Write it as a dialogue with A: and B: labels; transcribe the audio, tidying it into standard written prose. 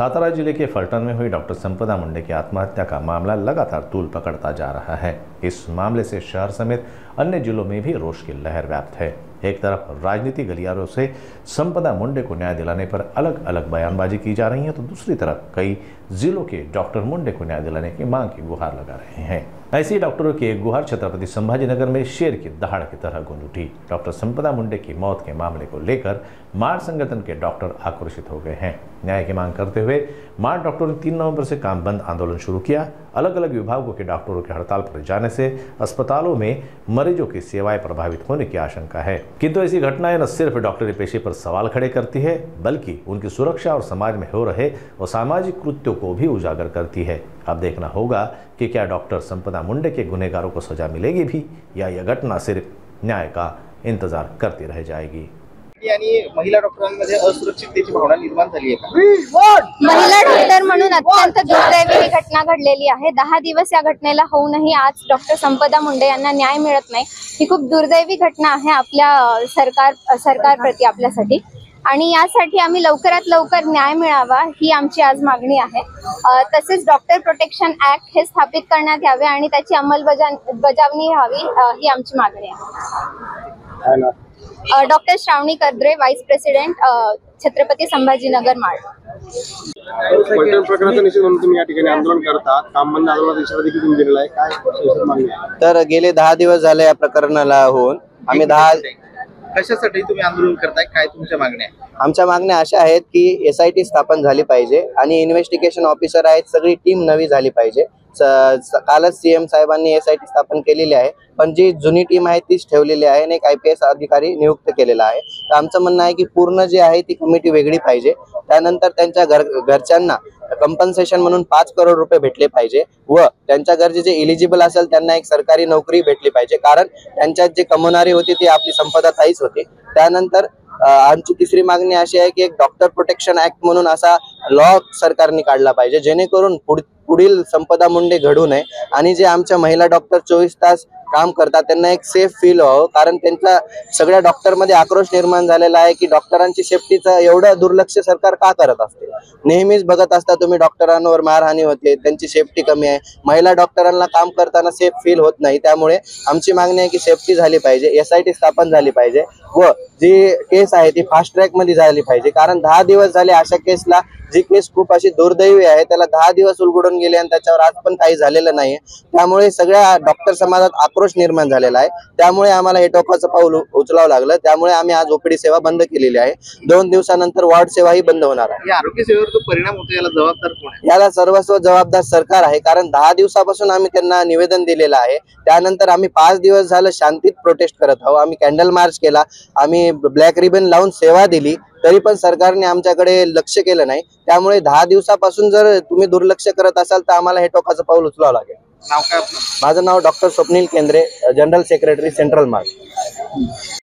A: सातारा जिले के फलटन में हुई डॉक्टर संपदा मुंडे की आत्महत्या का मामला लगातार तूल पकड़ता जा रहा है। इस मामले से शहर समेत अन्य जिलों में भी रोष की लहर व्याप्त है। एक तरफ राजनीति गलियारों से संपदा मुंडे को न्याय दिलाने पर अलग अलग बयानबाजी की जा रही है, तो दूसरी तरफ कई जिलों के डॉक्टर मुंडे को न्याय दिलाने की मांग की गुहार लगा रहे हैं। ऐसी डॉक्टरों की एक गुहार छत्रपति संभाजीनगर में शेर की दहाड़ की तरह गूंज उठी। डॉक्टर संपदा मुंडे की मौत के मामले को लेकर मार संगठन के डॉक्टर आक्रोशित हो गए हैं। न्याय की मांग करते हुए मार डॉक्टरों ने 3 नवंबर से काम बंद आंदोलन शुरू किया। अलग अलग विभागों के डॉक्टरों के हड़ताल पर जाने से अस्पतालों में मरीजों की सेवाएं प्रभावित होने की आशंका है, किंतु ऐसी घटनाएं न सिर्फ डॉक्टरी पेशे पर सवाल खड़े करती है, बल्कि उनकी सुरक्षा और समाज में हो रहे असामाजिक कृत्यों को भी उजागर करती है। अब देखना होगा कि क्या डॉक्टर संपदा मुंडे के गुनहगारों को सजा मिलेगी भी, या यह घटना सिर्फ न्याय का इंतजार करती रह जाएगी।
B: महिला डॉक्टरांमध्ये असुरक्षिततेची भावना निर्माण झाली आहे का?
C: महिला डॉक्टर म्हणून अत्यंत दुर्दैवी ही घटना घडलेली आहे। 10 दिवस या घटनेला होऊनही आज डॉक्टर संपदा मुंडे यांना न्याय मिळत नाही, ही खूप दुर्दैवी घटना आहे आपल्या सरकारप्रती, आपल्यासाठी। आणि यासाठी आम्ही लवकरात लवकर न्याय मिळावा ही आमची आज मागणी आहे। तसेच डॉक्टर प्रोटेक्शन ऍक्ट हे स्थापित करण्यात यावे आणि त्याची अंमलबजावणी व्हावी ही आमची मागणी आहे। डॉक्टर श्रावणी कर्द्रे, वाइस प्रेसिडेंट, छत्रपती संभाजीनगर माळ।
B: फलटण प्रकरणाचा निषेध म्हणून तुम्ही या ठिकाणी आंदोलन करता, काम बंद आंदोलनाचा इशारा देखील तुम्ही दिलेला आहे, काय मागणी आहे?
D: तर गेले 10 दिवस झाले या प्रकरणाला होऊन आम्ही
B: कशासाठी तुम्ही आंदोलन करताय, काय तुमच्या मागण्या आहेत?
D: आमच्या मागण्या अशा आहेत की SIT स्थापन झाली पाहिजे आणि इन्व्हेस्टिगेशन ऑफिसर आहेत, सगळी टीम नवी झाली पाहिजे। कालच CM साहेबांनी SIT स्थापन केलेली आहे, पण जी जुनी टीम आहे तीच ठेवलेली आहे आणि एक IPS अधिकारी नियुक्त केलेला आहे। तर आमचं म्हणणं आहे की पूर्ण जे आहे ती कमिटी वेगळी पाहिजे। त्यानंतर त्यांच्या घरच्यांना कंपन्सेशन म्हणून 5 करोड रुपये भेटले पाहिजे व त्यांच्या घरचे जे एलिजिबल असेल त्यांना एक सरकारी नोकरी भेटली पाहिजे, कारण त्यांच्यात जे कमवणारी होती ती आपली संपदा ताईच होती। त्यानंतर आमची तिसरी मागणी अशी आहे की एक डॉक्टर प्रोटेक्शन ऍक्ट म्हणून असा लॉ सरकारने काढला पाहिजे, जेणेकरून पुढील संपदा मुंडे घडू नये आणि जे आमच्या महिला डॉक्टर 24 तास काम करतात त्यांना एक सेफ फील व्हावं, कारण त्यांच्या सगळ्या डॉक्टरमध्ये आक्रोश निर्माण झालेला आहे की डॉक्टरांची सेफ्टीचं एवढं दुर्लक्ष सरकार का करत असते। नेहमीच बघत असता तुम्ही डॉक्टरांवर मारहाणी होते, त्यांची सेफ्टी कमी आहे, महिला डॉक्टरांना काम करताना सेफ फील होत नाही। त्यामुळे आमची मागणी आहे की सेफ्टी झाली पाहिजे, SIT स्थापन झाली पाहिजे व जी केस आहे ती फास्ट ट्रॅक मध्ये झाली पाहिजे, कारण 10 दिवस झाले अशा केसला, जी केस खूप अशी दुर्दैवी आहे, त्याला 10 दिवस उलगडून गेले आणि त्याच्यावर आज पण काही झालेलं नाहीये। त्यामुळे सगळ्या डॉक्टर समाजात आक्रोश निर्माण झालेला आहे। त्यामुळे आम्हाला हे टोकाचं पाऊल उचलावं लागलं। त्यामुळे आम्ही आज OPD सेवा बंद केलेली आहे। 2 दिवसानंतर वॉर्ड सेवाही बंद होणार आहे।
B: या आरोग्य सेवेवर जो परिणाम होतो याला जबाबदार कोण आहे?
D: याला सर्वस्व जबाबदार सरकार आहे, कारण 10 दिवसापासून आम्ही त्यांना निवेदन दिलेलं आहे। त्यानंतर आम्ही 5 दिवस झालं शांतीत प्रोटेस्ट करत आहोत। आम्ही कॅन्डल मार्च केला, आम्ही ब्लॅक रिबन लावून सेवा दिली, तरी पण सरकारने आमच्याकडे लक्ष केलं नाही। त्यामुळे 10 दिवसापासून जर तुम्ही दुर्लक्ष करत असाल तर आम्हाला हे टोकाचं पाऊल उचलावं लागेल।
B: नाव काय आपलं?
D: माझं नाव डॉक्टर स्वप्नील केंद्रे, जनरल सेक्रेटरी, सेंट्रल मार्ग।